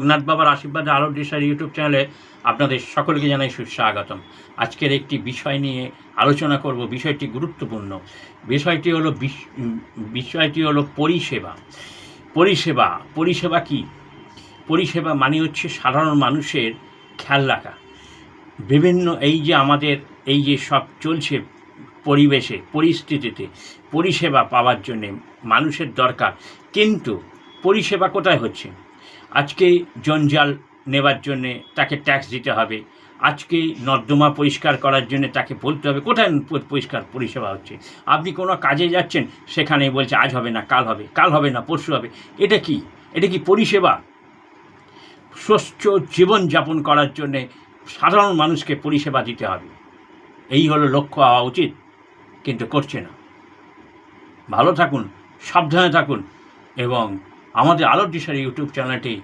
লোকনাথ বাবার আশীর্বাদে আলোর দিশার ইউটিউব চ্যানেলে আপনাদের সকলকে জানাই সুস্বাগতম। আজকের একটি বিষয় নিয়ে আলোচনা করব। বিষয়টি গুরুত্বপূর্ণ। বিষয়টি হলো পরিষেবা। পরিষেবা কি? পরিষেবা মানে হচ্ছে সাধারণ মানুষের খেয়াল রাখা। বিভিন্ন আমাদের এই যে সব চলছে পরিবেশে, পরিস্থিতিতে পরিষেবা পাওয়ার জন্যে মানুষের দরকার, কিন্তু পরিষেবা কোথায় হচ্ছে? আজকে জঞ্জাল নেবার জন্যে তাকে ট্যাক্স দিতে হবে, আজকে নর্দমা পরিষ্কার করার জন্য তাকে বলতে হবে। কোথায় পরিষেবা হচ্ছে? আপনি কোনো কাজে যাচ্ছেন, সেখানে বলছে আজ হবে না, কাল হবে না, পরশু হবে। এটা কি পরিষেবা? সুস্থ জীবনযাপন করার জন্যে সাধারণ মানুষকে পরিষেবা দিতে হবে, এই হলো লক্ষ্য হওয়া উচিত, কিন্তু করছে না। ভালো থাকুন, সাবধানে থাকুন এবং আমাদের আলোর দিশার ইউটিউব চ্যানেলটি